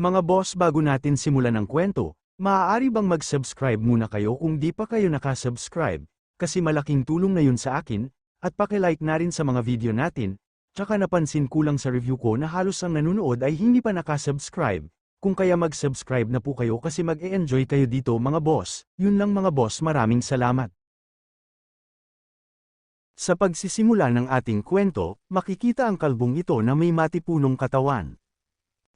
Mga boss, bago natin simulan ang kwento, maaari bang mag-subscribe muna kayo kung di pa kayo nakasubscribe, kasi malaking tulong na yun sa akin, at paki-like na rin sa mga video natin, tsaka napansin ko lang sa review ko na halos ang nanonood ay hindi pa nakasubscribe, kung kaya mag-subscribe na po kayo kasi mag-e-enjoy kayo dito mga boss. Yun lang mga boss, maraming salamat. Sa pagsisimula ng ating kwento, makikita ang kalbong ito na may matipunong katawan.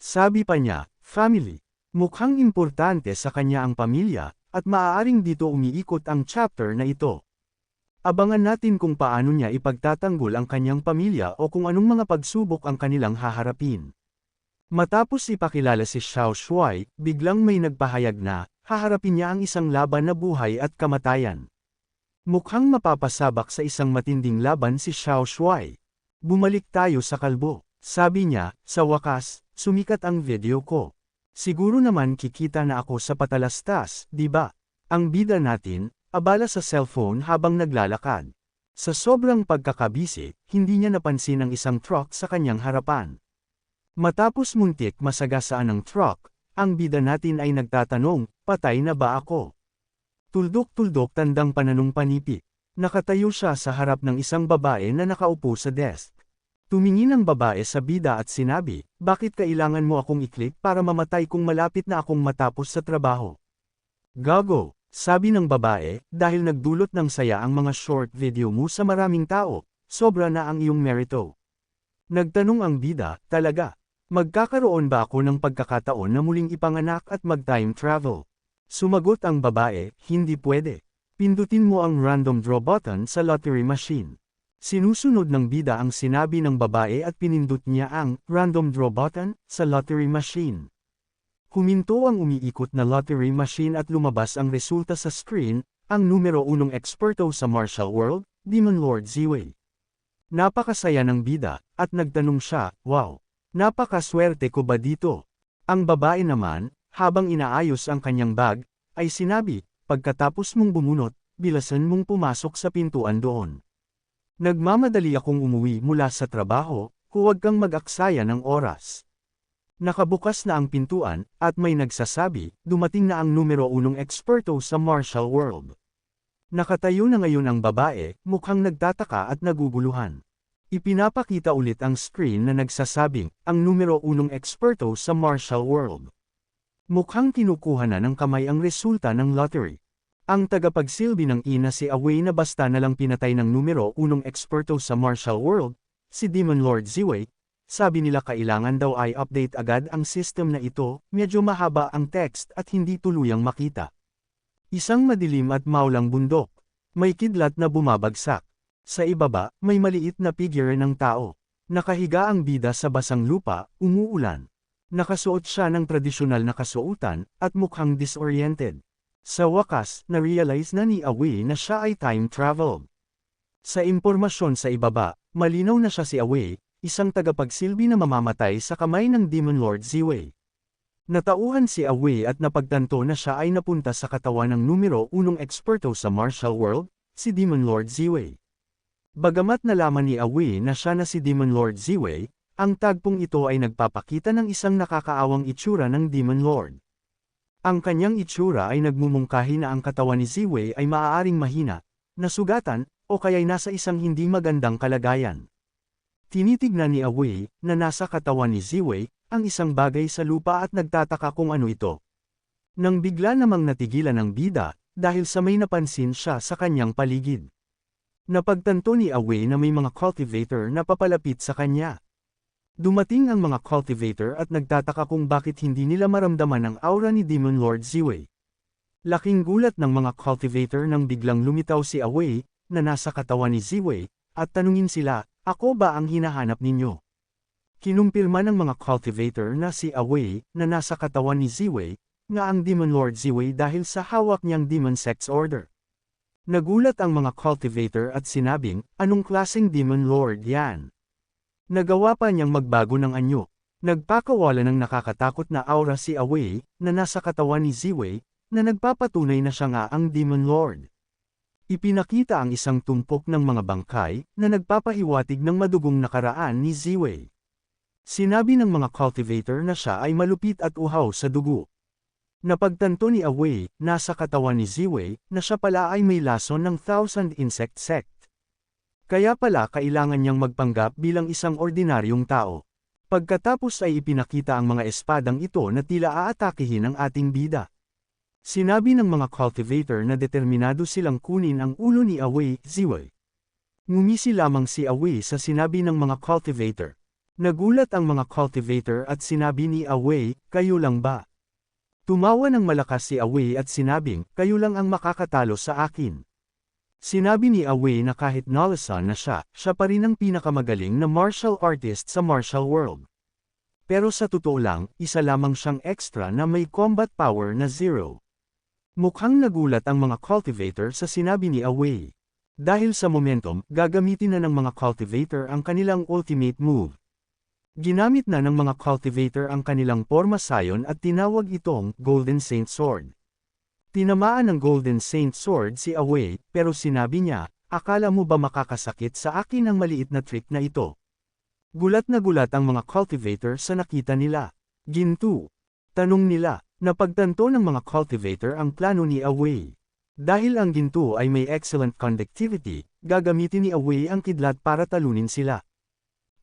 Sabi pa niya, family. Mukhang importante sa kanya ang pamilya, at maaaring dito umiikot ang chapter na ito. Abangan natin kung paano niya ipagtatanggol ang kanyang pamilya o kung anong mga pagsubok ang kanilang haharapin. Matapos ipakilala si Xiao Shuai, biglang may nagpahayag na, haharapin niya ang isang laban na buhay at kamatayan. Mukhang mapapasabak sa isang matinding laban si Xiao Shuai. Bumalik tayo sa kalbo. Sabi niya, sa wakas, sumikat ang video ko. Siguro naman kikita na ako sa patalastas, di ba? Ang bida natin, abala sa cellphone habang naglalakad. Sa sobrang pagkakabisi, hindi niya napansin ang isang truck sa kanyang harapan. Matapos muntik masagasaan ng truck, ang bida natin ay nagtatanong, patay na ba ako? Tuldok-tuldok tandang pananong panipi. Nakatayo siya sa harap ng isang babae na nakaupo sa desk. Tumingin ang babae sa bida at sinabi, bakit kailangan mo akong i-click para mamatay kung malapit na akong matapos sa trabaho? Gago, sabi ng babae, dahil nagdulot ng saya ang mga short video mo sa maraming tao, sobra na ang iyong merito. Nagtanong ang bida, talaga, magkakaroon ba ako ng pagkakataon na muling ipanganak at mag-time travel? Sumagot ang babae, hindi pwede. Pindutin mo ang random draw button sa lottery machine. Sinusunod ng bida ang sinabi ng babae at pinindot niya ang random draw button sa lottery machine. Huminto ang umiikot na lottery machine at lumabas ang resulta sa screen, ang numero 1 eksperto sa martial world, Demon Lord Ziwei. Napakasaya ng bida, at nagtanong siya, wow, napakaswerte ko ba dito? Ang babae naman, habang inaayos ang kanyang bag, ay sinabi, pagkatapos mong bumunot, bilasan mong pumasok sa pintuan doon. Nagmamadali akong umuwi mula sa trabaho, huwag kang mag-aksaya ng oras. Nakabukas na ang pintuan, at may nagsasabi, dumating na ang numero 1 eksperto sa martial world. Nakatayo na ngayon ang babae, mukhang nagtataka at naguguluhan. Ipinapakita ulit ang screen na nagsasabing, ang numero 1 eksperto sa martial world. Mukhang kinukuha na ng kamay ang resulta ng lottery. Ang tagapagsilbi ng ina si Awei na basta na lang pinatay ng numero 1 eksperto sa martial world, si Demon Lord Ziwei, sabi nila kailangan daw ay update agad ang system na ito, medyo mahaba ang text at hindi tuluyang makita. Isang madilim at maulang bundok. May kidlat na bumabagsak. Sa ibaba, may maliit na figure ng tao. Nakahiga ang bida sa basang lupa, umuulan. Nakasuot siya ng tradisyonal na kasuotan, at mukhang disoriented. Sa wakas, na-realize na ni Awei na siya ay time traveled. Sa impormasyon sa ibaba, malinaw na siya si Awei, isang tagapagsilbi na mamamatay sa kamay ng Demon Lord Ziwei. Natauhan si Awei at napagtanto na siya ay napunta sa katawan ng numero 1 eksperto sa martial world, si Demon Lord Ziwei. Bagamat nalaman ni Awei na siya na si Demon Lord Ziwei, ang tagpong ito ay nagpapakita ng isang nakakaawang itsura ng Demon Lord. Ang kanyang itsura ay nagmumungkahi na ang katawan ni Ziwei ay maaaring mahina, nasugatan, o kaya'y nasa isang hindi magandang kalagayan. Tinitignan ni Awei, na nasa katawan ni Ziwei, ang isang bagay sa lupa at nagtataka kung ano ito. Nang bigla namang natigilan ang bida, dahil sa may napansin siya sa kanyang paligid. Napagtanto ni Awei na may mga cultivator na papalapit sa kanya. Dumating ang mga cultivator at nagtataka kung bakit hindi nila maramdaman ang aura ni Demon Lord Ziwei. Laking gulat ng mga cultivator nang biglang lumitaw si Awei, na nasa katawan ni Ziwei, at tanungin sila, ako ba ang hinahanap ninyo? Kinumpirma ng mga cultivator na si Awei, na nasa katawan ni Ziwei, nga ang Demon Lord Ziwei dahil sa hawak niyang Demon Sex Order. Nagulat ang mga cultivator at sinabing, anong klaseng Demon Lord yan? Nagawa pa niyang magbago ng anyo. Nagpakawala ng nakakatakot na aura si Awei, na nasa katawan ni Ziwei, na nagpapatunay na siya nga ang Demon Lord. Ipinakita ang isang tumpok ng mga bangkay, na nagpapahiwatig ng madugong nakaraan ni Ziwei. Sinabi ng mga cultivator na siya ay malupit at uhaw sa dugo. Napagtanto ni Awei, nasa katawan ni Ziwei, na siya pala ay may lason ng Thousand Insect Sect. Kaya pala kailangan niyang magpanggap bilang isang ordinaryong tao. Pagkatapos ay ipinakita ang mga espadang ito na tila aatakihin ang ating bida. Sinabi ng mga cultivator na determinado silang kunin ang ulo ni Awei, Ziwei. Ngumisi lamang si Awei sa sinabi ng mga cultivator. Nagulat ang mga cultivator at sinabi ni Awei, kayo lang ba? Tumawa ng malakas si Awei at sinabing, kayo lang ang makakatalo sa akin. Sinabi ni Awei na kahit nalasan na siya pa rin ang pinakamagaling na martial artist sa martial world. Pero sa totoo lang, isa lamang siyang extra na may combat power na 0. Mukhang nagulat ang mga cultivator sa sinabi ni Awei. Dahil sa momentum, gagamitin na ng mga cultivator ang kanilang ultimate move. Ginamit na ng mga cultivator ang kanilang Porma Sayon at tinawag itong Golden Saint Sword. Tinamaan ng Golden Saint Sword si Awei, pero sinabi niya, akala mo ba makakasakit sa akin ang maliit na trick na ito? Gulat na gulat ang mga cultivator sa nakita nila. Ginto. Tanong nila, napagtanto ng mga cultivator ang plano ni Awei. Dahil ang ginto ay may excellent conductivity, gagamitin ni Awei ang kidlat para talunin sila.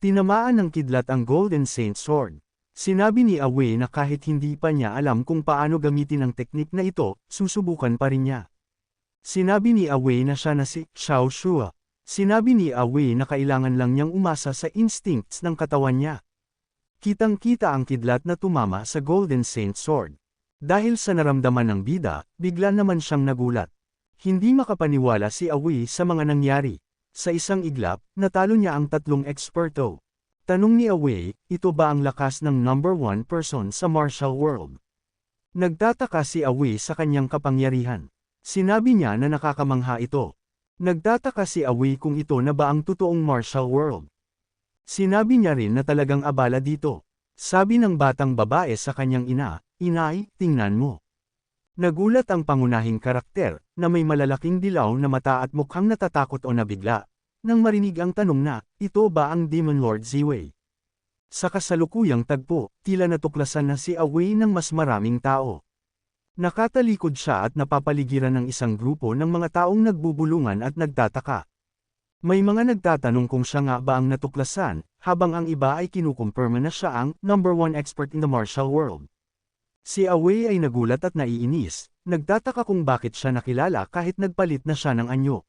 Tinamaan ng kidlat ang Golden Saint Sword. Sinabi ni Awei na kahit hindi pa niya alam kung paano gamitin ang teknik na ito, susubukan pa rin niya. Sinabi ni Awei na siya na si Xiao Shua. Sinabi ni Awei na kailangan lang niyang umasa sa instincts ng katawan niya. Kitang-kita ang kidlat na tumama sa Golden Saint Sword. Dahil sa naramdaman ng bida, bigla naman siyang nagulat. Hindi makapaniwala si Awei sa mga nangyari. Sa isang iglap, natalo niya ang 3 eksperto. Tanong ni Awei, ito ba ang lakas ng number 1 person sa martial world? Nagtataka si Awei sa kanyang kapangyarihan. Sinabi niya na nakakamangha ito. Nagtataka si Awei kung ito na ba ang totoong martial world. Sinabi niya rin na talagang abala dito. Sabi ng batang babae sa kanyang ina, Inay, tingnan mo. Nagulat ang pangunahing karakter, na may malalaking dilaw na mata at mukhang natatakot o nabigla, nang marinig ang tanong na, ito ba ang Demon Lord Ziwei? Sa kasalukuyang tagpo, tila natuklasan na si Awei ng mas maraming tao. Nakatalikod siya at napapaligiran ng isang grupo ng mga taong nagbubulungan at nagtataka. May mga nagtatanong kung siya nga ba ang natuklasan, habang ang iba ay kinukumpirma na siya ang number 1 expert in the martial world. Si Awei ay nagulat at naiinis, nagtataka kung bakit siya nakilala kahit nagpalit na siya ng anyo.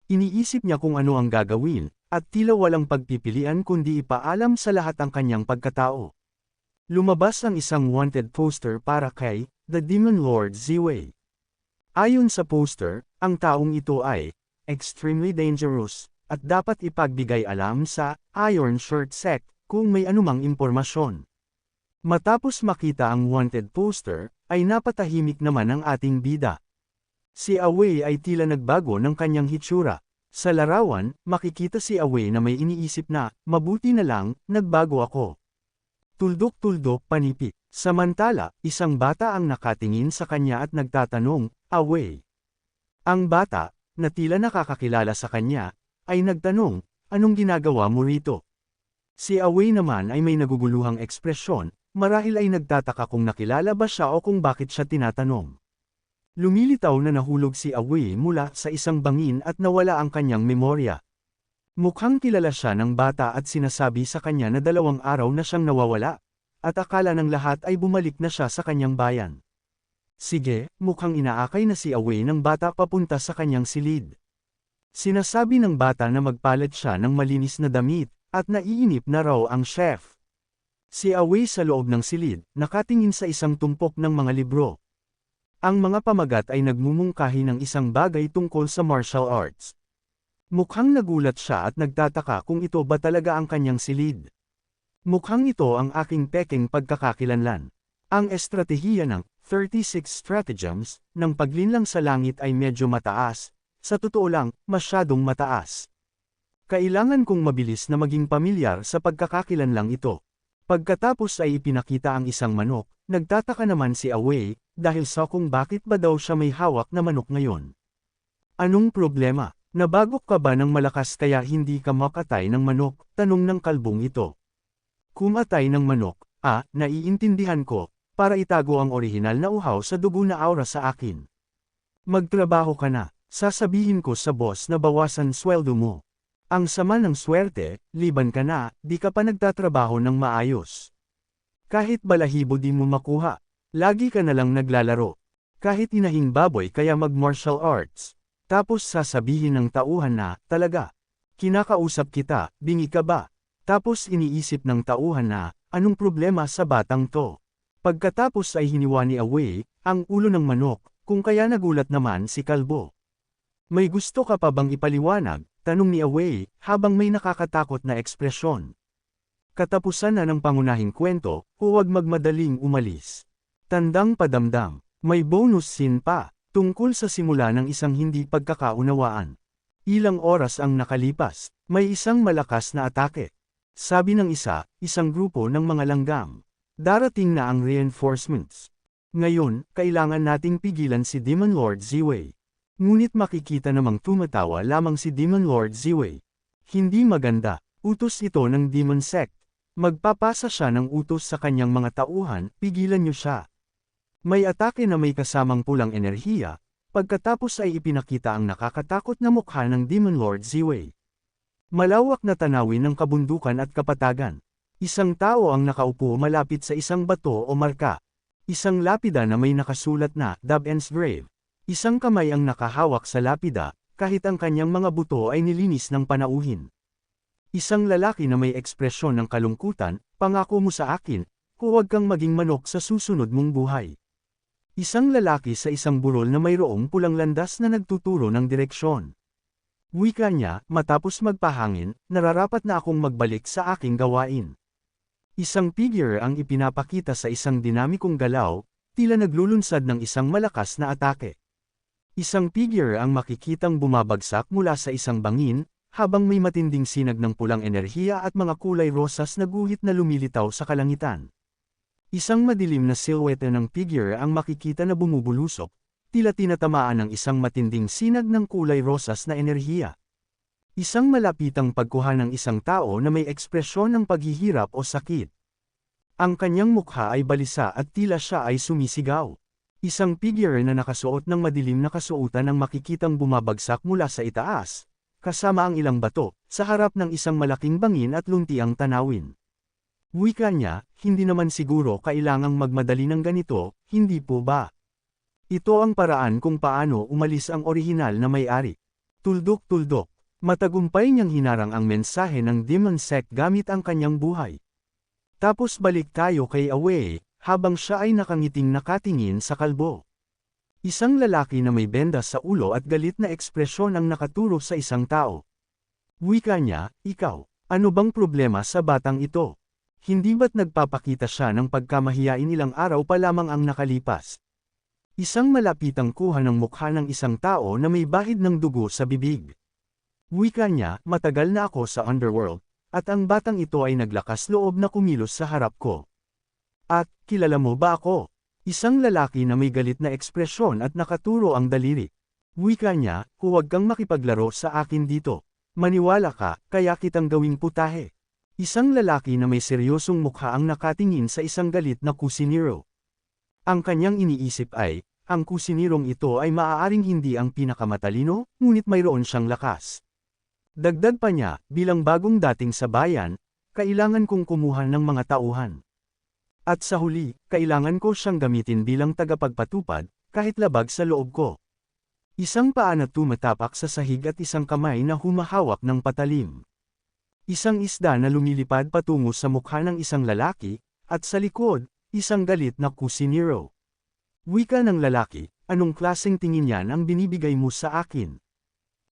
Iniisip niya kung ano ang gagawin, at tila walang pagpipilian kundi ipaalam sa lahat ang kanyang pagkatao. Lumabas ang isang wanted poster para kay The Demon Lord Ziwei. Ayon sa poster, ang taong ito ay extremely dangerous, at dapat ipagbigay alam sa Iron Shirt Sect kung may anumang impormasyon. Matapos makita ang wanted poster, ay napatahimik naman ang ating bida. Si Awei ay tila nagbago ng kanyang hitsura. Sa larawan, makikita si Awei na may iniisip na, mabuti na lang, nagbago ako. Tuldok-tuldok panipik. Samantala, isang bata ang nakatingin sa kanya at nagtatanong, Awei. Ang bata, na tila nakakakilala sa kanya, ay nagtanong, anong ginagawa mo rito? Si Awei naman ay may naguguluhang ekspresyon, marahil ay nagtataka kung nakilala ba siya o kung bakit siya tinatanong. Lumilitaw na nahulog si Awei mula sa isang bangin at nawala ang kanyang memorya. Mukhang kilala siya ng bata at sinasabi sa kanya na 2 araw na siyang nawawala, at akala ng lahat ay bumalik na siya sa kanyang bayan. Sige, mukhang inaakay na si Awei ng bata papunta sa kanyang silid. Sinasabi ng bata na magpalit siya ng malinis na damit, at naiinip na raw ang chef. Si Awei sa loob ng silid, nakatingin sa isang tumpok ng mga libro. Ang mga pamagat ay nagmumungkahi ng isang bagay tungkol sa martial arts. Mukhang nagulat siya at nagtataka kung ito ba talaga ang kanyang silid. Mukhang ito ang aking peking pagkakakilanlan. Ang estratehiya ng 36 stratagems ng paglinlang sa langit ay medyo mataas, sa totoo lang, masyadong mataas. Kailangan kong mabilis na maging pamilyar sa pagkakakilanlang ito. Pagkatapos ay ipinakita ang isang manok, nagtataka naman si Awei, dahil sa kung bakit ba daw siya may hawak na manok ngayon. Anong problema? Nabagok ka ba ng malakas kaya hindi ka makatay ng manok? Tanong ng kalbong ito. Kumatay ng manok, naiintindihan ko, para itago ang orihinal na uhaw sa dugo na aura sa akin. Magtrabaho ka na, sasabihin ko sa boss na bawasan sweldo mo. Ang sama ng swerte, liban ka na, di ka pa nagtatrabaho ng maayos. Kahit balahibo di mo makuha, lagi ka na lang naglalaro. Kahit inahing baboy kaya mag-martial arts. Tapos sasabihin ng tauhan na, talaga. Kinakausap kita, bingi ka ba? Tapos iniisip ng tauhan na, anong problema sa batang to? Pagkatapos ay hiniwa ni Away, ang ulo ng manok, kung kaya nagulat naman si Kalbo. May gusto ka pa bang ipaliwanag? Tanong ni Away, habang may nakakatakot na ekspresyon. Katapusan na ng pangunahing kwento, huwag magmadaling umalis. Tandang padamdam, may bonus scene pa, tungkol sa simula ng isang hindi pagkakaunawaan. Ilang oras ang nakalipas, may isang malakas na atake. Sabi ng isang grupo ng mga langgam. Darating na ang reinforcements. Ngayon, kailangan nating pigilan si Demon Lord Ziwei. Ngunit makikita namang tumatawa lamang si Demon Lord Ziwei. Hindi maganda, utos ito ng Demon Sect. Magpapasa siya ng utos sa kanyang mga tauhan, pigilan niyo siya. May atake na may kasamang pulang enerhiya, pagkatapos ay ipinakita ang nakakatakot na mukha ng Demon Lord Ziwei. Malawak na tanawin ng kabundukan at kapatagan. Isang tao ang nakaupo malapit sa isang bato o marka. Isang lapida na may nakasulat na Dab'en's Grave. Isang kamay ang nakahawak sa lapida, kahit ang kanyang mga buto ay nilinis ng panauhin. Isang lalaki na may ekspresyon ng kalungkutan, pangako mo sa akin, huwag kang maging manok sa susunod mong buhay. Isang lalaki sa isang burol na mayroong pulang landas na nagtuturo ng direksyon. Wika niya, matapos magpahangin, nararapat na akong magbalik sa aking gawain. Isang figure ang ipinapakita sa isang dinamikong galaw, tila naglulunsad ng isang malakas na atake. Isang figure ang makikitang bumabagsak mula sa isang bangin, habang may matinding sinag ng pulang enerhiya at mga kulay rosas na guhit na lumilitaw sa kalangitan. Isang madilim na silhouette ng figure ang makikita na bumubulusok, tila tinatamaan ng isang matinding sinag ng kulay rosas na enerhiya. Isang malapitang pagkuha ng isang tao na may ekspresyon ng paghihirap o sakit. Ang kanyang mukha ay balisa at tila siya ay sumisigaw. Isang figure na nakasuot ng madilim na kasuotan ang makikitang bumabagsak mula sa itaas, kasama ang ilang bato, sa harap ng isang malaking bangin at luntiang tanawin. Wika niya, hindi naman siguro kailangang magmadali ng ganito, hindi po ba? Ito ang paraan kung paano umalis ang orihinal na may-ari. Tuldok-tuldok, matagumpay niyang hinarang ang mensahe ng Demon Sect gamit ang kanyang buhay. Tapos balik tayo kay Away, habang siya ay nakangiting nakatingin sa kalbo. Isang lalaki na may benda sa ulo at galit na ekspresyon ang nakaturo sa isang tao. Wika niya, ikaw, ano bang problema sa batang ito? Hindi ba't nagpapakita siya ng pagkamahiyain ilang araw pa lamang ang nakalipas? Isang malapitang kuha ng mukha ng isang tao na may bahid ng dugo sa bibig. Wika niya, matagal na ako sa underworld, at ang batang ito ay naglakas loob na kumilos sa harap ko. At, kilala mo ba ako? Isang lalaki na may galit na ekspresyon at nakaturo ang daliri. Wika niya, huwag kang makipaglaro sa akin dito. Maniwala ka, kaya kitang gawing putahe. Isang lalaki na may seryosong mukha ang nakatingin sa isang galit na kusinero. Ang kanyang iniisip ay, ang kusinirong ito ay maaaring hindi ang pinakamatalino, ngunit mayroon siyang lakas. Dagdag pa niya, bilang bagong dating sa bayan, kailangan kong kumuha ng mga tauhan. At sa huli, kailangan ko siyang gamitin bilang tagapagpatupad, kahit labag sa loob ko. Isang paa na tumatapak sa sahig at isang kamay na humahawak ng patalim. Isang isda na lumilipad patungo sa mukha ng isang lalaki, at sa likod, isang galit na kusinero. Wika ng lalaki, anong klaseng tingin yan ang binibigay mo sa akin?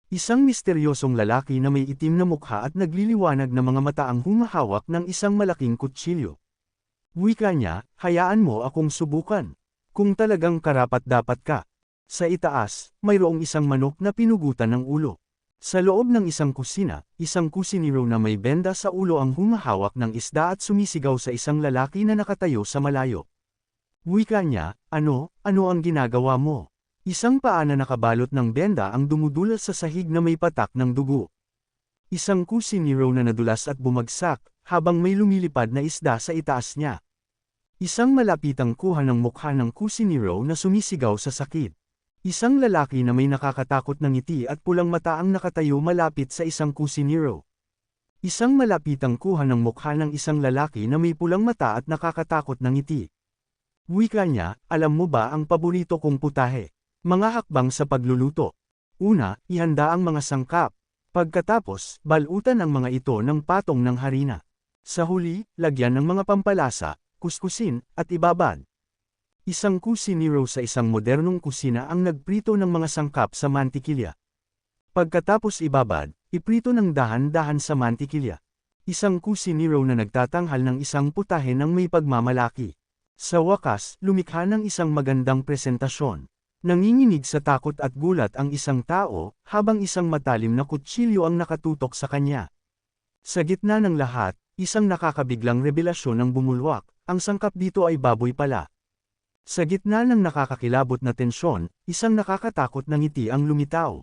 Isang misteryosong lalaki na may itim na mukha at nagliliwanag na mga mata ang humahawak ng isang malaking kutsilyo. Wika niya, hayaan mo akong subukan. Kung talagang karapat-dapat ka. Sa itaas, mayroong isang manok na pinugutan ng ulo. Sa loob ng isang kusina, isang kusinero na may benda sa ulo ang humahawak ng isda at sumisigaw sa isang lalaki na nakatayo sa malayo. Wika niya, ano ang ginagawa mo? Isang paa na nakabalot ng benda ang dumudulot sa sahig na may patak ng dugo. Isang kusinero na nadulas at bumagsak, habang may lumilipad na isda sa itaas niya. Isang malapitang kuha ng mukha ng kusinero na sumisigaw sa sakit. Isang lalaki na may nakakatakot na ngiti at pulang mata ang nakatayo malapit sa isang kusinero. Isang malapitang kuha ng mukha ng isang lalaki na may pulang mata at nakakatakot na ngiti. Wika niya, alam mo ba ang paborito kong putahe? Mga hakbang sa pagluluto. Una, ihanda ang mga sangkap. Pagkatapos, balutan ang mga ito ng patong ng harina. Sa huli, lagyan ng mga pampalasa, kuskusin, at ibabad. Isang kusinero sa isang modernong kusina ang nagprito ng mga sangkap sa mantikilya. Pagkatapos ibabad, iprito ng dahan-dahan sa mantikilya. Isang kusinero na nagtatanghal ng isang putahe ng may pagmamalaki. Sa wakas, lumikha ng isang magandang presentasyon. Nanginginig sa takot at gulat ang isang tao, habang isang matalim na kutsilyo ang nakatutok sa kanya. Sa gitna ng lahat, isang nakakabiglang revelasyon ang bumulwak, ang sangkap dito ay baboy pala. Sa gitna ng nakakakilabot na tensyon, isang nakakatakot na ngiti ang lumitaw.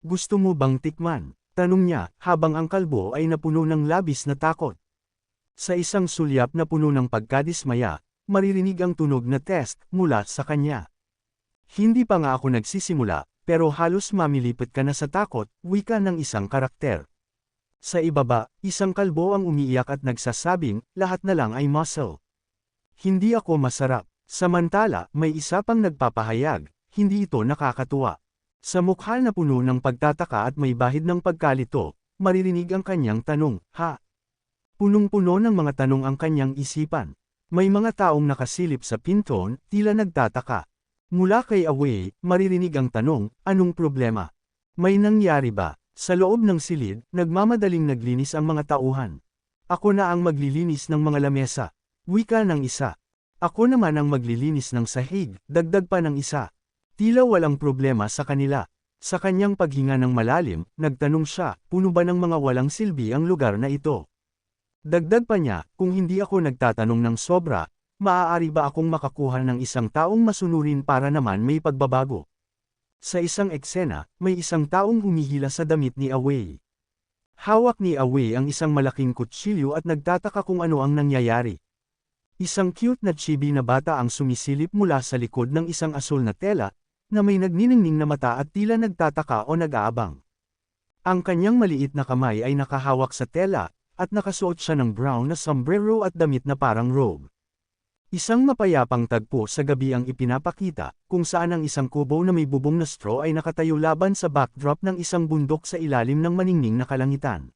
Gusto mo bang tikman? Tanong niya, habang ang kalbo ay napuno ng labis na takot. Sa isang sulyap na puno ng pagkadismaya, maririnig ang tunog na test mula sa kanya. Hindi pa nga ako nagsisimula, pero halos mamilipit ka na sa takot, wika ng isang karakter. Sa ibaba, isang kalbo ang umiiyak at nagsasabing, lahat na lang ay muscle. Hindi ako masarap. Samantala, may isa pang nagpapahayag, hindi ito nakakatuwa. Sa mukha na puno ng pagtataka at may bahid ng pagkalito, maririnig ang kanyang tanong, ha? Punong-puno ng mga tanong ang kanyang isipan. May mga taong nakasilip sa pinton, tila nagtataka. Mula kay Away, maririnig ang tanong, anong problema? May nangyari ba? Sa loob ng silid, nagmamadaling naglinis ang mga tauhan. Ako na ang maglilinis ng mga lamesa. Wika ng isa. Ako naman ang maglilinis ng sahig, dagdag pa ng isa. Tila walang problema sa kanila. Sa kanyang paghinga ng malalim, nagtanong siya, puno ba ng mga walang silbi ang lugar na ito? Dagdag pa niya, kung hindi ako nagtatanong ng sobra, maaari ba akong makakuha ng isang taong masunurin para naman may pagbabago? Sa isang eksena, may isang taong humihila sa damit ni Away. Hawak ni Away ang isang malaking kutsilyo at nagtataka kung ano ang nangyayari. Isang cute na chibi na bata ang sumisilip mula sa likod ng isang asul na tela, na may nagniningning na mata at tila nagtataka o nag-aabang. Ang kanyang maliit na kamay ay nakahawak sa tela, at nakasuot siya ng brown na sombrero at damit na parang robe. Isang mapayapang tagpo sa gabi ang ipinapakita, kung saan ang isang kubo na may bubong na straw ay nakatayo laban sa backdrop ng isang bundok sa ilalim ng maningning na kalangitan.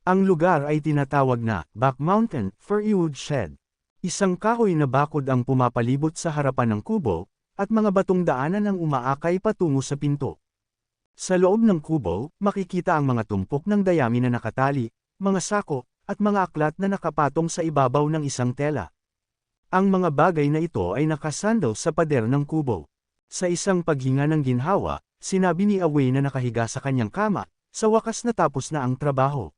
Ang lugar ay tinatawag na Back Mountain, Firewood Shed. Isang kahoy na bakod ang pumapalibot sa harapan ng kubo, at mga batong daanan ang umaakay patungo sa pinto. Sa loob ng kubo, makikita ang mga tumpok ng dayami na nakatali, mga sako, at mga aklat na nakapatong sa ibabaw ng isang tela. Ang mga bagay na ito ay nakasandal sa pader ng kubo. Sa isang paghinga ng ginhawa, sinabi ni Away na nakahiga sa kanyang kama, sa wakas natapos na ang trabaho.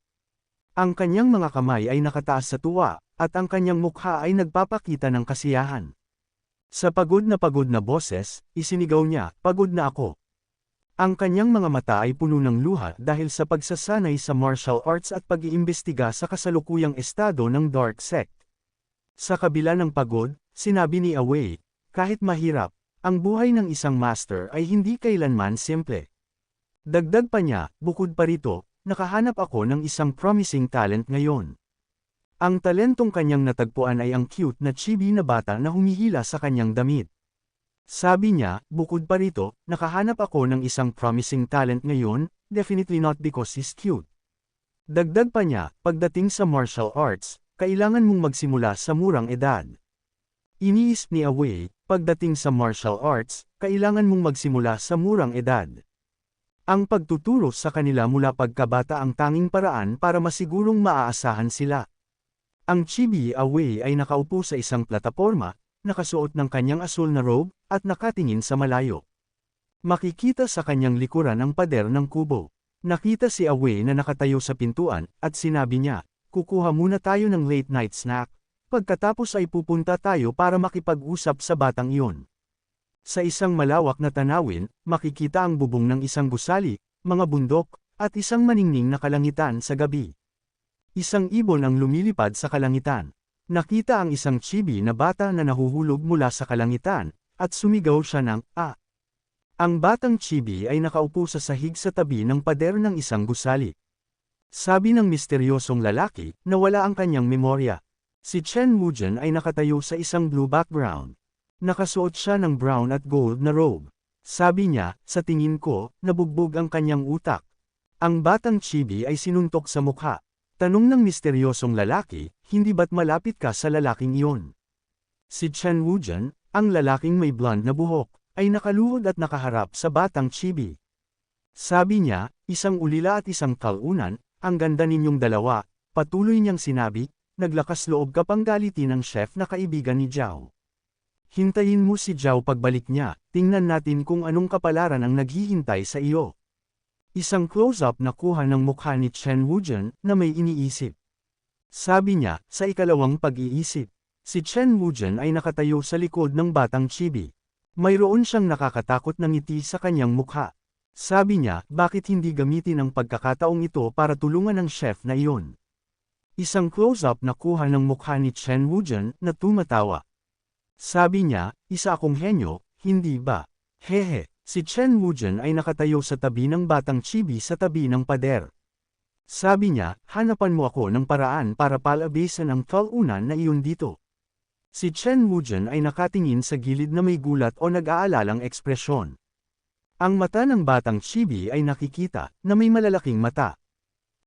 Ang kanyang mga kamay ay nakataas sa tuwa, at ang kanyang mukha ay nagpapakita ng kasiyahan. Sa pagod na boses, isinigaw niya, pagod na ako. Ang kanyang mga mata ay puno ng luha dahil sa pagsasanay sa martial arts at pag-iimbestiga sa kasalukuyang estado ng Dark Sect. Sa kabila ng pagod, sinabi ni Away, kahit mahirap, ang buhay ng isang master ay hindi kailanman simple. Dagdag pa niya, bukod pa rito, nakahanap ako ng isang promising talent ngayon. Ang talentong kanyang natagpuan ay ang cute na chibi na bata na humihila sa kanyang damit. Sabi niya, bukod pa rito, nakahanap ako ng isang promising talent ngayon, definitely not because he's cute. Dagdag pa niya, pagdating sa martial arts, kailangan mong magsimula sa murang edad. Iniisip ni Away, pagdating sa martial arts, kailangan mong magsimula sa murang edad. Ang pagtuturo sa kanila mula pagkabata ang tanging paraan para masigurong maaasahan sila. Ang chibi Away ay nakaupo sa isang plataporma, nakasuot ng kanyang asul na robe, at nakatingin sa malayo. Makikita sa kanyang likuran ang pader ng kubo. Nakita si Away na nakatayo sa pintuan, at sinabi niya, kukuha muna tayo ng late night snack, pagkatapos ay pupunta tayo para makipag-usap sa batang iyon. Sa isang malawak na tanawin, makikita ang bubong ng isang gusali, mga bundok, at isang maningning na kalangitan sa gabi. Isang ibon ang lumilipad sa kalangitan. Nakita ang isang chibi na bata na nahuhulog mula sa kalangitan, at sumigaw siya ng, "Ah!" Ang batang chibi ay nakaupo sa sahig sa tabi ng pader ng isang gusali. Sabi ng misteryosong lalaki, na wala ang kanyang memorya. Si Chen Wuzhen ay nakatayo sa isang blue background. Nakasuot siya ng brown at gold na robe. Sabi niya, "Sa tingin ko, nabugbog ang kanyang utak." Ang batang chibi ay sinuntok sa mukha. Tanong ng misteryosong lalaki, "Hindi ba't malapit ka sa lalaking iyon?" Si Chen Wuzhen, ang lalaking may blonde na buhok, ay nakaluhod at nakaharap sa batang chibi. Sabi niya, "Isang ulila at isang kalunan, ang ganda ninyong dalawa." Patuloy niyang sinabi, "Naglakas loob ka pang galitin ng chef na kaibigan ni Zhao. Hintayin mo si Zhao pagbalik niya, tingnan natin kung anong kapalaran ang naghihintay sa iyo." Isang close-up na kuha ng mukha ni Chen Wuzhen na may iniisip. Sabi niya, sa ikalawang pag-iisip, si Chen Wuzhen ay nakatayo sa likod ng batang chibi. Mayroon siyang nakakatakot na ngiti sa kanyang mukha. Sabi niya, bakit hindi gamitin ang pagkakataong ito para tulungan ang chef na iyon? Isang close-up na kuha ng mukha ni Chen Wuzhen na tumatawa. Sabi niya, "Isa akong henyo, hindi ba?" Hehe, si Chen Wuzhen ay nakatayo sa tabi ng batang chibi sa tabi ng pader. Sabi niya, "Hanapan mo ako ng paraan para palabasan ang kalunan na iyon dito." Si Chen Wuzhen ay nakatingin sa gilid na may gulat o nag-aalalang ekspresyon. Ang mata ng batang chibi ay nakikita, na may malalaking mata.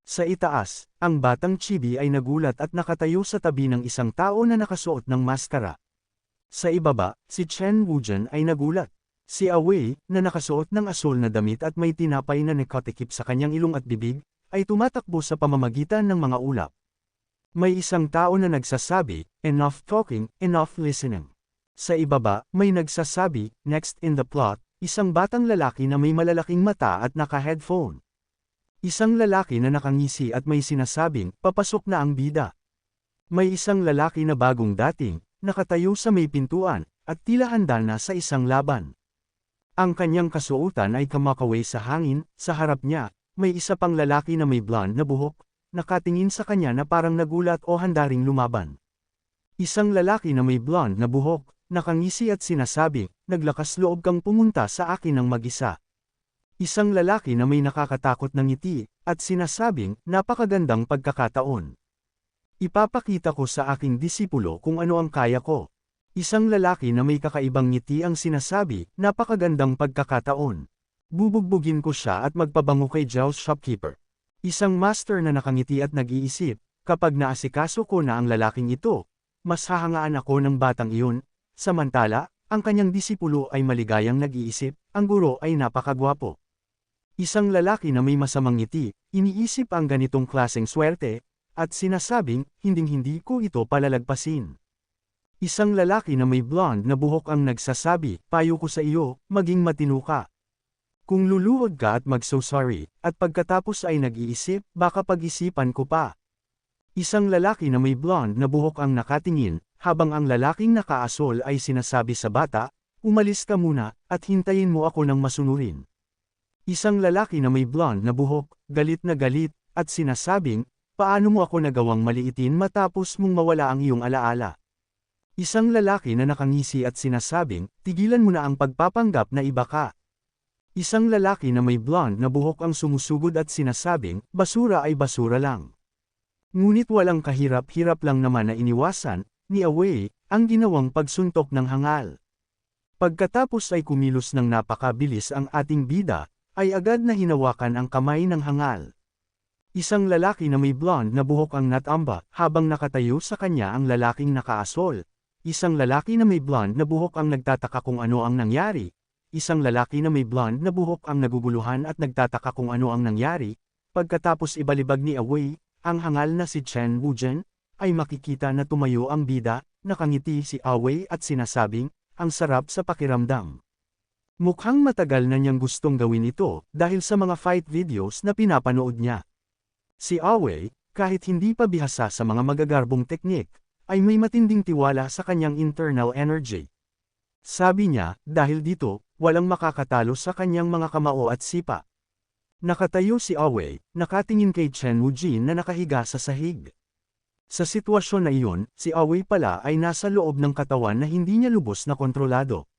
Sa itaas, ang batang chibi ay nagulat at nakatayo sa tabi ng isang tao na nakasuot ng maskara. Sa ibaba, si Chen Wuzhen ay nagulat. Si Awei, na nakasuot ng asul na damit at may tinapay na nakatikip sa kanyang ilong at bibig, ay tumatakbo sa pamamagitan ng mga ulap. May isang tao na nagsasabi, "Enough talking, enough listening." Sa ibaba, may nagsasabi, "Next in the plot," isang batang lalaki na may malalaking mata at naka-headphone. Isang lalaki na nakangisi at may sinasabing, "Papasok na ang bida." May isang lalaki na bagong dating, nakatayo sa may pintuan, at tila handa na sa isang laban. Ang kanyang kasuotan ay kamakaway sa hangin, sa harap niya, may isa pang lalaki na may blonde na buhok, nakatingin sa kanya na parang nagulat o handa ring lumaban. Isang lalaki na may blonde na buhok, nakangisi at sinasabi, "Naglakas loob kang pumunta sa akin ng mag-isa." Isang lalaki na may nakakatakot na ngiti, at sinasabing, "Napakagandang pagkakataon. Ipapakita ko sa aking disipulo kung ano ang kaya ko." Isang lalaki na may kakaibang ngiti ang sinasabi, "Napakagandang pagkakataon. Bubugbugin ko siya at magpabango kay Zhao's shopkeeper." Isang master na nakangiti at nag-iisip, "Kapag naasikaso ko na ang lalaking ito, mas hahangaan ako ng batang iyon." Samantala, ang kanyang disipulo ay maligayang nag-iisip, "Ang guro ay napakagwapo." Isang lalaki na may masamang ngiti, iniisip ang ganitong klaseng swerte, at sinasabing, "Hinding-hindi ko ito palalagpasin." Isang lalaki na may blonde na buhok ang nagsasabi, "Payo ko sa iyo, maging matino ka. Kung luluhod ka at mag-so sorry, at pagkatapos ay nag-iisip, baka pag-isipan ko pa." Isang lalaki na may blonde na buhok ang nakatingin, habang ang lalaking nakaasol ay sinasabi sa bata, "Umalis ka muna, at hintayin mo ako ng masunurin." Isang lalaki na may blonde na buhok, galit na galit, at sinasabing, "Paano mo ako nagawang maliitin matapos mong mawala ang iyong alaala?" Isang lalaki na nakangisi at sinasabing, "Tigilan mo na ang pagpapanggap na iba ka." Isang lalaki na may blonde na buhok ang sumusugod at sinasabing, "Basura ay basura lang." Ngunit walang kahirap-hirap lang naman na iniwasan, ni Awei, ang ginawang pagsuntok ng hangal. Pagkatapos ay kumilos ng napakabilis ang ating bida, ay agad na hinawakan ang kamay ng hangal. Isang lalaki na may blonde na buhok ang natamba, habang nakatayo sa kanya ang lalaking nakaasol. Isang lalaki na may blonde na buhok ang nagtataka kung ano ang nangyari. Isang lalaki na may blonde na buhok ang naguguluhan at nagtataka kung ano ang nangyari. Pagkatapos ibalibag ni Awei, ang hangal na si Chen Wuzhen, ay makikita na tumayo ang bida, nakangiti si Awei at sinasabing, "Ang sarap sa pakiramdam." Mukhang matagal na niyang gustong gawin ito, dahil sa mga fight videos na pinapanood niya. Si Awei, kahit hindi pa bihasa sa mga magagarbong teknik, ay may matinding tiwala sa kanyang internal energy. Sabi niya, dahil dito, walang makakatalo sa kanyang mga kamao at sipa. Nakatayo si Awei, nakatingin kay Chen Wujin na nakahiga sa sahig. Sa sitwasyon na iyon, si Awei pala ay nasa loob ng katawan na hindi niya lubos na kontrolado.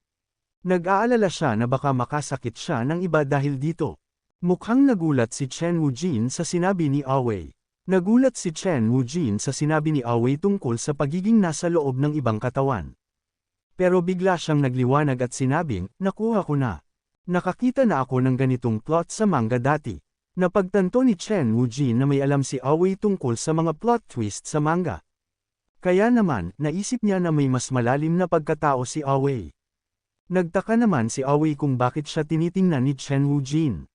Nag-aalala siya na baka makasakit siya ng iba dahil dito. Mukhang nagulat si Chen Wujin sa sinabi ni Awei. Nagulat si Chen Wujin sa sinabi ni Awei tungkol sa pagiging nasa loob ng ibang katawan. Pero bigla siyang nagliwanag at sinabing, nakuha ko na. Nakakita na ako ng ganitong plot sa manga dati. Napagtanto ni Chen Wujin na may alam si Awei tungkol sa mga plot twist sa manga. Kaya naman, naisip niya na may mas malalim na pagkatao si Awei. Nagtaka naman si Awei kung bakit siya tinitingnan ni Chen Wujin.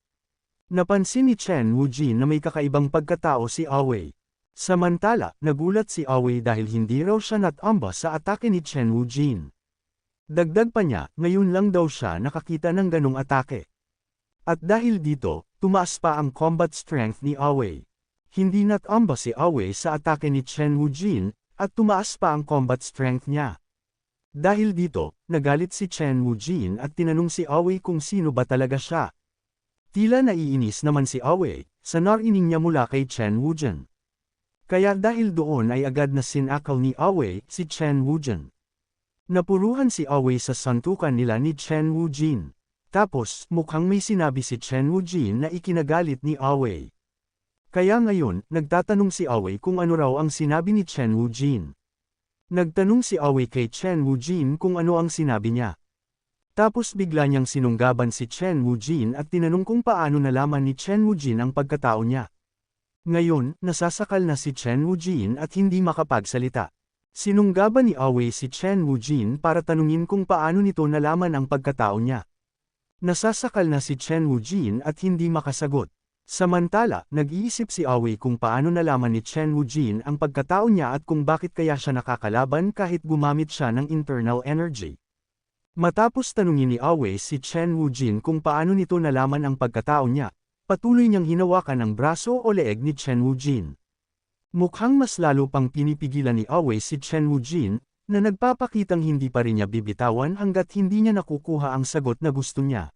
Napansin ni Chen Wujin na may kakaibang pagkatao si Awei. Samantala, nagulat si Awei dahil hindi raw siya natamba sa atake ni Chen Wujin. Dagdag pa niya, ngayon lang daw siya nakakita ng ganong atake. At dahil dito, tumaas pa ang combat strength ni Awei. Hindi natamba si Awei sa atake ni Chen Wujin, at tumaas pa ang combat strength niya. Dahil dito, nagalit si Chen Wujin at tinanong si Awei kung sino ba talaga siya. Tila naiinis naman si Awei, sa narinig niya mula kay Chen Wujin. Kaya dahil doon ay agad na sinakal ni Awei si Chen Wujin. Napuruhan si Awei sa santukan nila ni Chen Wujin. Tapos, mukhang may sinabi si Chen Wujin na ikinagalit ni Awei. Kaya ngayon, nagtatanong si Awei kung ano raw ang sinabi ni Chen Wujin. Nagtanong si Awei kay Chen Wujin kung ano ang sinabi niya. Tapos bigla niyang sinunggaban si Chen Wujin at tinanong kung paano nalaman ni Chen Wujin ang pagkatao niya. Ngayon, nasasakal na si Chen Wujin at hindi makapagsalita. Sinunggaban ni Awei si Chen Wujin para tanungin kung paano nito nalaman ang pagkatao niya. Nasasakal na si Chen Wujin at hindi makasagot. Samantala, nag-iisip si Awei kung paano nalaman ni Chen Wujin ang pagkatao niya at kung bakit kaya siya nakakalaban kahit gumamit siya ng internal energy. Matapos tanungin ni Awei si Chen Wujin kung paano nito nalaman ang pagkatao niya, patuloy niyang hinawakan ang braso o leeg ni Chen Wujin. Mukhang mas lalo pang pinipigilan ni Awei si Chen Wujin, na nagpapakitang hindi pa rin niya bibitawan hanggat hindi niya nakukuha ang sagot na gusto niya.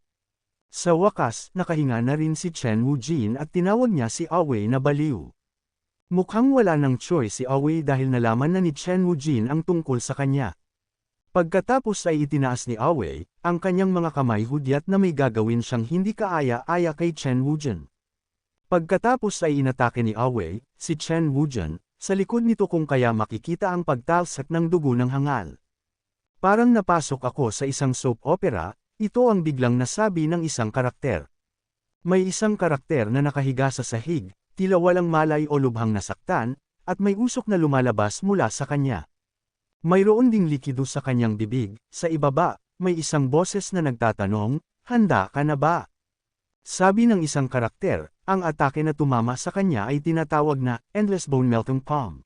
Sa wakas, nakahinga na rin si Chen Wujin at tinawag niya si Awei na baliw. Mukhang wala ng choice si Awei dahil nalaman na ni Chen Wujin ang tungkol sa kanya. Pagkatapos ay itinaas ni Awei, ang kanyang mga kamay hudyat na may gagawin siyang hindi kaaya-aya kay Chen Wujin. Pagkatapos ay inatake ni Awei, si Chen Wujin, sa likod nito kung kaya makikita ang pagtalsak ng dugo ng hangal. Parang napasok ako sa isang soap opera, ito ang biglang nasabi ng isang karakter. May isang karakter na nakahiga sa sahig, tila walang malay o lubhang nasaktan, at may usok na lumalabas mula sa kanya. Mayroon ding likido sa kanyang bibig, sa ibaba, may isang boses na nagtatanong, handa ka na ba? Sabi ng isang karakter, ang atake na tumama sa kanya ay tinatawag na endless bone melting palm.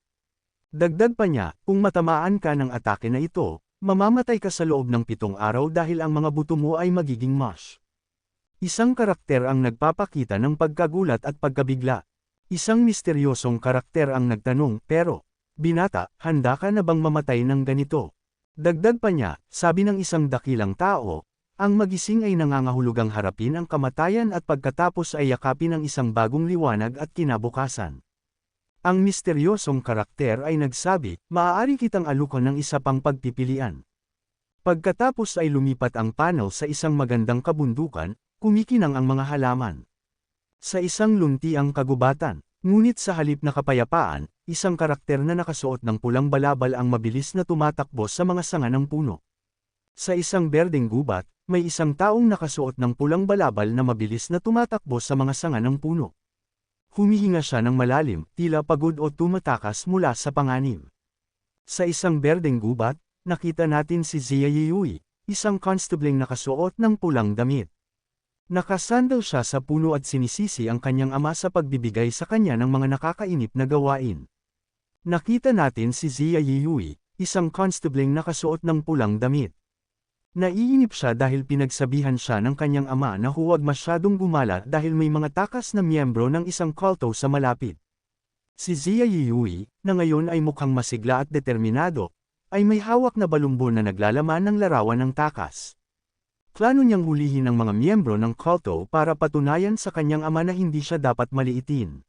Dagdag pa niya, kung matamaan ka ng atake na ito, mamamatay ka sa loob ng 7 araw dahil ang mga buto mo ay magiging mush. Isang karakter ang nagpapakita ng pagkagulat at pagkabigla. Isang misteryosong karakter ang nagtanong, pero, binata, handa ka na bang mamatay ng ganito? Dagdag pa niya, sabi ng isang dakilang tao, ang magising ay nangangahulugang harapin ang kamatayan at pagkatapos ay yakapin ang isang bagong liwanag at kinabukasan. Ang misteryosong karakter ay nagsabi, maaari kitang alukan ng isa pang pagpipilian. Pagkatapos ay lumipat ang panel sa isang magandang kabundukan, kumikinang ang mga halaman. Sa isang luntiang kagubatan, ngunit sa halip na kapayapaan, isang karakter na nakasuot ng pulang balabal ang mabilis na tumatakbo sa mga sanga ng puno. Sa isang berdeng gubat, may isang taong nakasuot ng pulang balabal na mabilis na tumatakbo sa mga sanga ng puno. Humihinga siya ng malalim, tila pagod o tumatakas mula sa panganib. Sa isang berdeng gubat, nakita natin si Xia Yiyui, isang constableng nakasuot ng pulang damit. Nakasandal siya sa puno at sinisisi ang kanyang ama sa pagbibigay sa kanya ng mga nakakainip na gawain. Nakita natin si Xia Yiyui, isang constableng nakasuot ng pulang damit. Naiinip siya dahil pinagsabihan siya ng kanyang ama na huwag masyadong gumala dahil may mga takas na miyembro ng isang kulto sa malapit. Si Xia Yiyui, na ngayon ay mukhang masigla at determinado, ay may hawak na balumbon na naglalaman ng larawan ng takas. Plano niyang hulihin ang mga miyembro ng kulto para patunayan sa kanyang ama na hindi siya dapat maliitin.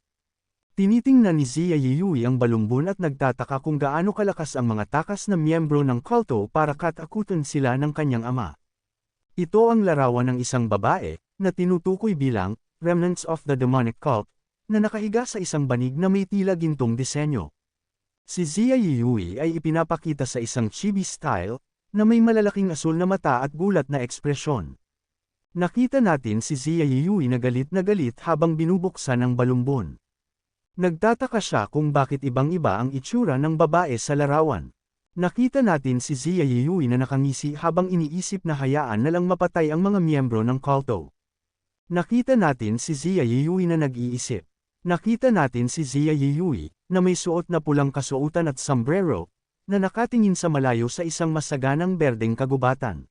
Tinitingnan ni Xia Yiyui ang balumbon at nagtataka kung gaano kalakas ang mga takas na miyembro ng kulto para katakutan sila ng kanyang ama. Ito ang larawan ng isang babae, na tinutukoy bilang remnants of the demonic cult, na nakahiga sa isang banig na may tila gintong disenyo. Si Xia Yiyui ay ipinapakita sa isang chibi style, na may malalaking asul na mata at gulat na ekspresyon. Nakita natin si Xia Yiyui na galit habang binubuksan ang balumbon. Nagtataka siya kung bakit ibang-iba ang itsura ng babae sa larawan. Nakita natin si Xia Yiyui na nakangisi habang iniisip na hayaan na lang mapatay ang mga miyembro ng kulto. Nakita natin si Xia Yiyui na nag-iisip. Nakita natin si Xia Yiyui, na may suot na pulang kasuotan at sombrero, na nakatingin sa malayo sa isang masaganang berdeng kagubatan.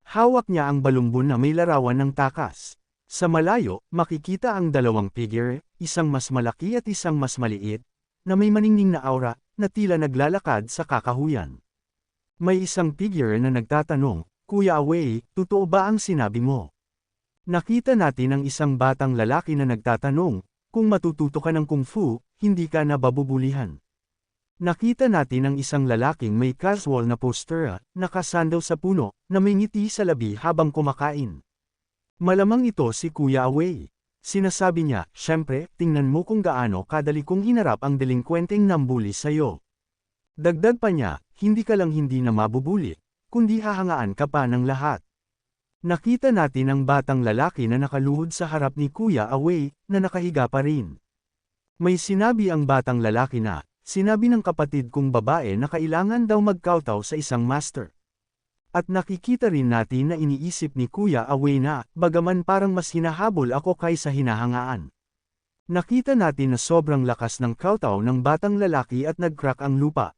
Hawak niya ang balumbon na may larawan ng takas. Sa malayo, makikita ang dalawang figure, isang mas malaki at isang mas maliit, na may maningning na aura, na tila naglalakad sa kakahuyan. May isang figure na nagtatanong, "Kuya Awei, totoo ba ang sinabi mo?" Nakita natin ang isang batang lalaki na nagtatanong, "Kung matututo ka ng kung fu, hindi ka na babubulihan." Nakita natin ang isang lalaking may casual na postura, nakasandaw sa puno, na may ngiti sa labi habang kumakain. Malamang ito si Kuya Awei. Sinasabi niya, "Syempre, tingnan mo kung gaano kadali kong hinarap ang delinkwenteng nambuli sa'yo." Dagdag pa niya, "Hindi ka lang hindi na mabubuli, kundi hahangaan ka pa ng lahat." Nakita natin ang batang lalaki na nakaluhod sa harap ni Kuya Awei, na nakahiga pa rin. May sinabi ang batang lalaki na, "Sinabi ng kapatid kong babae na kailangan daw magkawtaw sa isang master." At nakikita rin natin na iniisip ni Kuya Awei na, bagaman parang mas hinahabol ako kaysa hinahangaan. Nakita natin na sobrang lakas ng kawtaw ng batang lalaki at nag-crack ang lupa.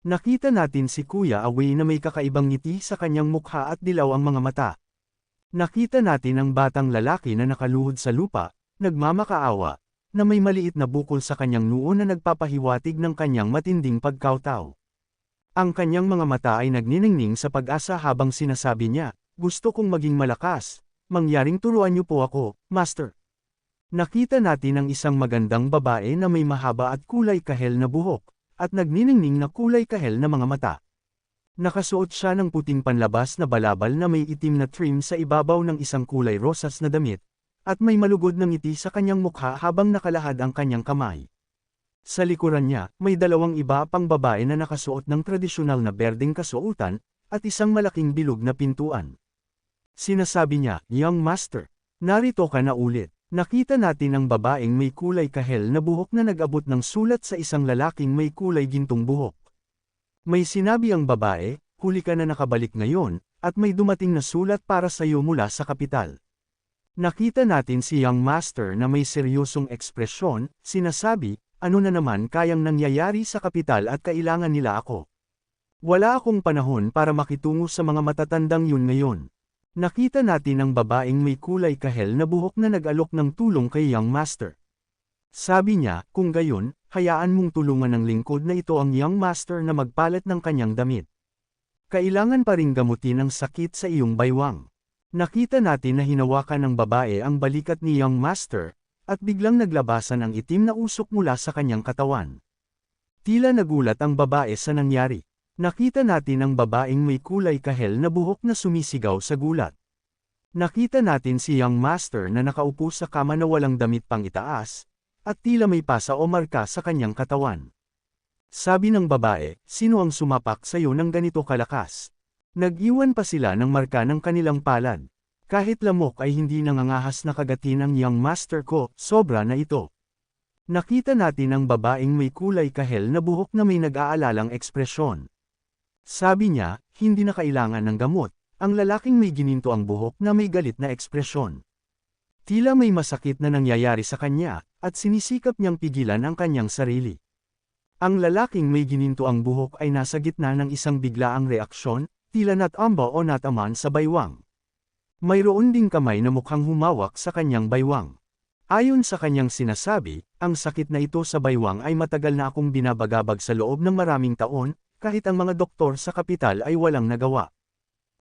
Nakita natin si Kuya Awei na may kakaibang ngiti sa kanyang mukha at dilaw ang mga mata. Nakita natin ang batang lalaki na nakaluhod sa lupa, nagmamakaawa, na may maliit na bukol sa kanyang noo na nagpapahiwatig ng kanyang matinding pagkawtaw. Ang kanyang mga mata ay nagniningning sa pag-asa habang sinasabi niya, "Gusto kong maging malakas, mangyaring turuan niyo po ako, Master." Nakita natin ang isang magandang babae na may mahaba at kulay kahel na buhok, at nagniningning na kulay kahel na mga mata. Nakasuot siya ng puting panlabas na balabal na may itim na trim sa ibabaw ng isang kulay rosas na damit, at may malugod na ngiti sa kanyang mukha habang nakalahad ang kanyang kamay. Sa likuran niya, may dalawang iba pang babae na nakasuot ng tradisyonal na berdeng kasuotan, at isang malaking bilog na pintuan. Sinasabi niya, "Young Master, narito ka na ulit." Nakita natin ang babaeng may kulay kahel na buhok na nag-abot ng sulat sa isang lalaking may kulay gintong buhok. May sinabi ang babae, "Huli ka na nakabalik ngayon, at may dumating na sulat para sa iyo mula sa kapital." Nakita natin si Young Master na may seryosong ekspresyon, sinasabi, "Ano na naman kayang nangyayari sa kapital at kailangan nila ako? Wala akong panahon para makitungo sa mga matatandang yun ngayon." Nakita natin ang babaeng may kulay kahel na buhok na nag-alok ng tulong kay Young Master. Sabi niya, "Kung gayon, hayaan mong tulungan ng lingkod na ito ang Young Master na magpalit ng kanyang damit. Kailangan pa ring gamutin ang sakit sa iyong baywang." Nakita natin na hinawakan ng babae ang balikat ni Young Master, at biglang naglabasan ang itim na usok mula sa kanyang katawan. Tila nagulat ang babae sa nangyari. Nakita natin ang babaeng may kulay kahel na buhok na sumisigaw sa gulat. Nakita natin si Young Master na nakaupo sa kama na walang damit pang itaas, at tila may pasa o marka sa kanyang katawan. Sabi ng babae, "Sino ang sumapak sa iyo ng ganito kalakas?" Nag-iwan pa sila ng marka ng kanilang palad. "Kahit lamok ay hindi nangangahas na kagatin ang Young Master ko, sobra na ito." Nakita natin ang babaeng may kulay kahel na buhok na may nag-aalalang ekspresyon. Sabi niya, "Hindi na kailangan ng gamot." Ang lalaking may gininto ang buhok na may galit na ekspresyon. Tila may masakit na nangyayari sa kanya, at sinisikap niyang pigilan ang kanyang sarili. Ang lalaking may gininto ang buhok ay nasa gitna ng isang biglaang reaksyon, tila natamba o nataman sa baywang. Mayroon ding kamay na mukhang humawak sa kanyang baywang. Ayon sa kanyang sinasabi, ang sakit na ito sa baywang ay matagal na akong binabagabag sa loob ng maraming taon, kahit ang mga doktor sa kapital ay walang nagawa.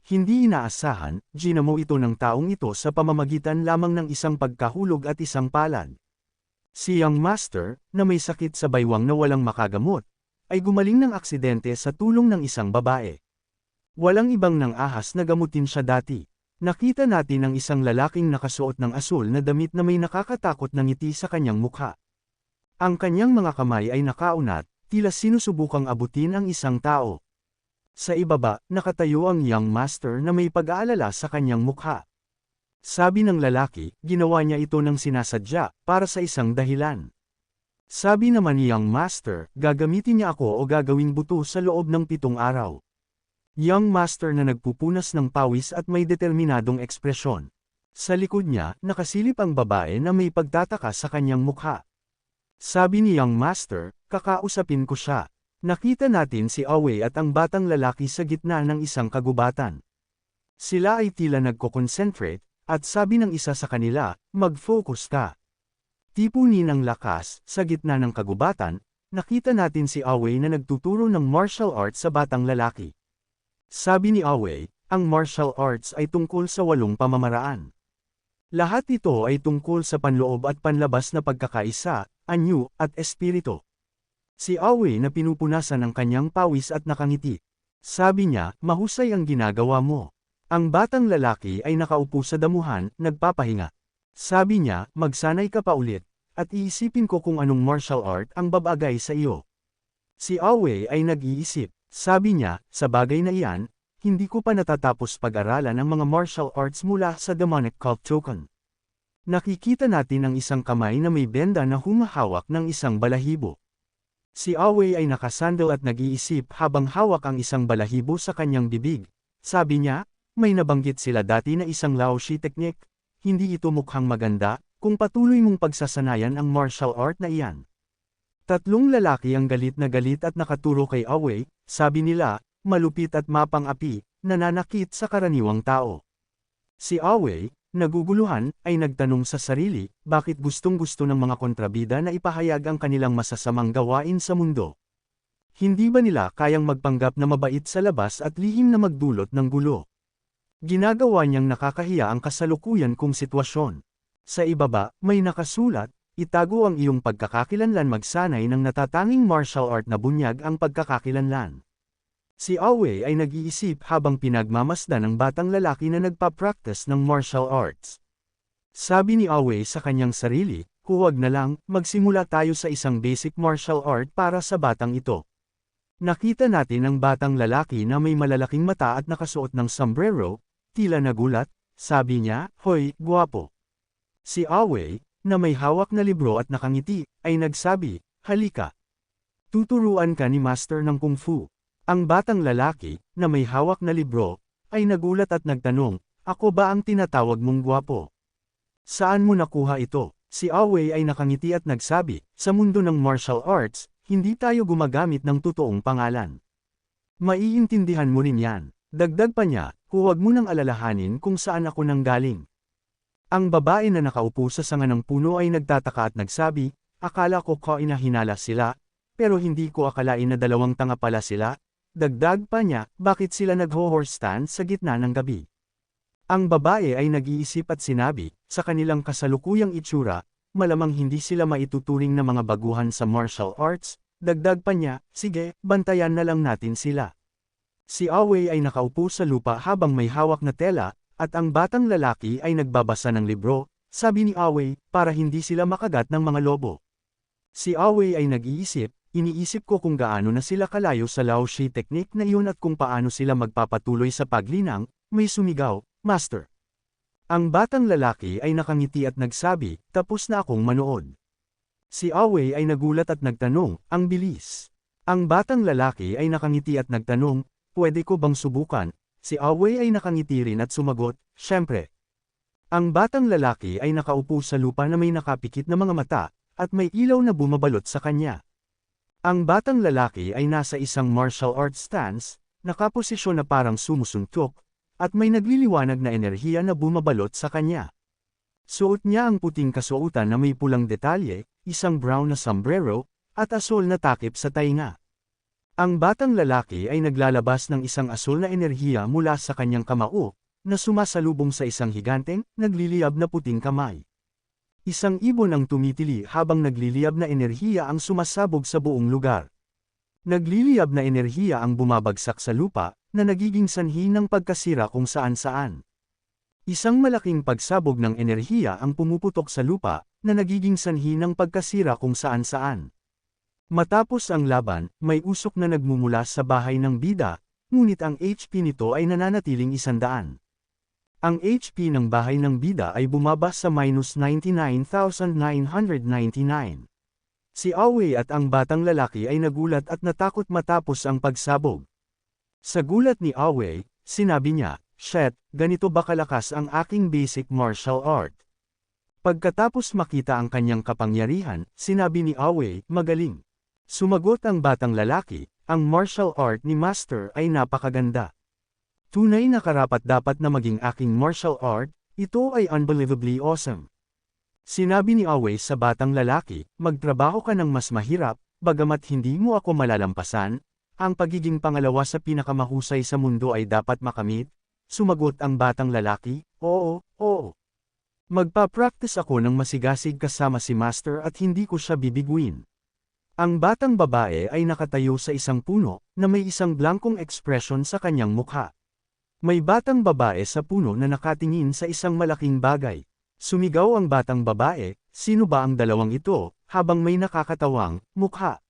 Hindi inaasahan, ginamo ito ng taong ito sa pamamagitan lamang ng isang pagkahulog at isang palad. Si Young Master, na may sakit sa baywang na walang makagamot, ay gumaling ng aksidente sa tulong ng isang babae. Walang ibang nang ahas na gamutin siya dati. Nakita natin ang isang lalaking nakasuot ng asul na damit na may nakakatakot na ngiti sa kanyang mukha. Ang kanyang mga kamay ay nakaunat, tila sinusubukang abutin ang isang tao. Sa ibaba, nakatayo ang Young Master na may pag-aalala sa kanyang mukha. Sabi ng lalaki, ginawa niya ito ng sinasadya, para sa isang dahilan. Sabi naman ni Young Master, gagamitin niya ako o gagawing buto sa loob ng 7 araw. Young Master na nagpupunas ng pawis at may determinadong ekspresyon. Sa likod niya, nakasilip ang babae na may pagtataka sa kanyang mukha. Sabi ni Young Master, kakausapin ko siya. Nakita natin si Awei at ang batang lalaki sa gitna ng isang kagubatan. Sila ay tila nagko-concentrate, at sabi ng isa sa kanila, mag-focus ka. Tipunin ng lakas, sa gitna ng kagubatan, nakita natin si Awei na nagtuturo ng martial arts sa batang lalaki. Sabi ni Awei, ang martial arts ay tungkol sa 8 pamamaraan. Lahat ito ay tungkol sa panloob at panlabas na pagkakaisa, anyo, at espiritu. Si Awei na pinupunasan ng kanyang pawis at nakangiti. Sabi niya, mahusay ang ginagawa mo. Ang batang lalaki ay nakaupo sa damuhan, nagpapahinga. Sabi niya, magsanay ka pa ulit, at iisipin ko kung anong martial art ang babagay sa iyo. Si Awei ay nag-iisip. Sabi niya, sa bagay na iyan, hindi ko pa natatapos pag-aralan ang mga martial arts mula sa demonic cult token. Nakikita natin ang isang kamay na may benda na humahawak ng isang balahibo. Si Awei ay nakasandal at nag-iisip habang hawak ang isang balahibo sa kanyang bibig. Sabi niya, may nabanggit sila dati na isang Laoshi technique. Hindi ito mukhang maganda, kung patuloy mong pagsasanayan ang martial art na iyan. 3 lalaki ang galit na galit at nakaturo kay Awei, sabi nila, malupit at mapang-api, nananakit sa karaniwang tao. Si Awei, naguguluhan, ay nagtanong sa sarili, bakit gustong-gusto ng mga kontrabida na ipahayag ang kanilang masasamang gawain sa mundo? Hindi ba nila kayang magpanggap na mabait sa labas at lihim na magdulot ng gulo? Ginagawa niyang nakakahiya ang kasalukuyan kong sitwasyon. Sa ibaba, may nakasulat, itago ang iyong pagkakakilanlan, magsanay ng natatanging martial art na bunyag ang pagkakakilanlan. Si Awei ay nag-iisip habang pinagmamasdan ng batang lalaki na nagpa-practice ng martial arts. Sabi ni Awei sa kanyang sarili, huwag na lang, magsimula tayo sa isang basic martial art para sa batang ito. Nakita natin ang batang lalaki na may malalaking mata at nakasuot ng sombrero, tila nagulat, sabi niya, hoy, guwapo. Si Awei, na may hawak na libro at nakangiti, ay nagsabi, halika. Tuturuan ka ni Master ng Kung Fu. Ang batang lalaki, na may hawak na libro, ay nagulat at nagtanong, ako ba ang tinatawag mong guwapo? Saan mo nakuha ito? Si Awei ay nakangiti at nagsabi, sa mundo ng martial arts, hindi tayo gumagamit ng totoong pangalan. Maiintindihan mo rin yan. Dagdag pa niya, huwag mo nang alalahanin kung saan ako nanggaling. Ang babae na nakaupo sa sanga ng puno ay nagtataka at nagsabi, akala ko hinala sila, pero hindi ko akalain na 2 tanga pala sila. Dagdag pa niya, bakit sila nagho-horse stand sa gitna ng gabi? Ang babae ay nag-iisip at sinabi, sa kanilang kasalukuyang itsura, malamang hindi sila maituturing na mga baguhan sa martial arts. Dagdag pa niya, sige, bantayan na lang natin sila. Si Awei ay nakaupo sa lupa habang may hawak na tela, at ang batang lalaki ay nagbabasa ng libro, sabi ni Awei, para hindi sila makagat ng mga lobo. Si Awei ay nag-iisip, iniisip ko kung gaano na sila kalayo sa Laoshi technique na iyon at kung paano sila magpapatuloy sa paglinang, may sumigaw, Master. Ang batang lalaki ay nakangiti at nagsabi, tapos na akong manood. Si Awei ay nagulat at nagtanong, ang bilis. Ang batang lalaki ay nakangiti at nagtanong, pwede ko bang subukan? Si Awei ay nakangiti rin at sumagot, syempre. Ang batang lalaki ay nakaupo sa lupa na may nakapikit na mga mata, at may ilaw na bumabalot sa kanya. Ang batang lalaki ay nasa isang martial arts stance, nakaposisyon na parang sumusuntok, at may nagliliwanag na enerhiya na bumabalot sa kanya. Suot niya ang puting kasuotan na may pulang detalye, isang brown na sombrero, at asul na takip sa tainga. Ang batang lalaki ay naglalabas ng isang asul na enerhiya mula sa kanyang kamao, na sumasalubong sa isang higanteng, nagliliyab na puting kamay. Isang ibon ang tumitili habang nagliliyab na enerhiya ang sumasabog sa buong lugar. Nagliliyab na enerhiya ang bumabagsak sa lupa, na nagiging sanhi ng pagkasira kung saan-saan. Isang malaking pagsabog ng enerhiya ang pumuputok sa lupa, na nagiging sanhi ng pagkasira kung saan-saan. Matapos ang laban, may usok na nagmumula sa bahay ng bida, ngunit ang HP nito ay nananatiling 100. Ang HP ng bahay ng bida ay bumaba sa minus 99,999. Si Awei at ang batang lalaki ay nagulat at natakot matapos ang pagsabog. Sa gulat ni Awei, sinabi niya, "Shit, ganito ba kalakas ang aking basic martial art?" Pagkatapos makita ang kanyang kapangyarihan, sinabi ni Awei, "Magaling." Sumagot ang batang lalaki, "Ang martial art ni Master ay napakaganda. Tunay na karapat-dapat na maging aking martial art, ito ay unbelievably awesome." Sinabi ni Awei sa batang lalaki, "Magtrabaho ka ng mas mahirap, bagamat hindi mo ako malalampasan, ang pagiging pangalawa sa pinakamahusay sa mundo ay dapat makamit." Sumagot ang batang lalaki, "Oo, oo. Magpa-practice ako ng masigasig kasama si Master at hindi ko siya bibiguin." Ang batang babae ay nakatayo sa isang puno, na may isang blankong ekspresyon sa kanyang mukha. May batang babae sa puno na nakatingin sa isang malaking bagay. Sumigaw ang batang babae, "Sino ba ang dalawang ito?" habang may nakakatawang mukha.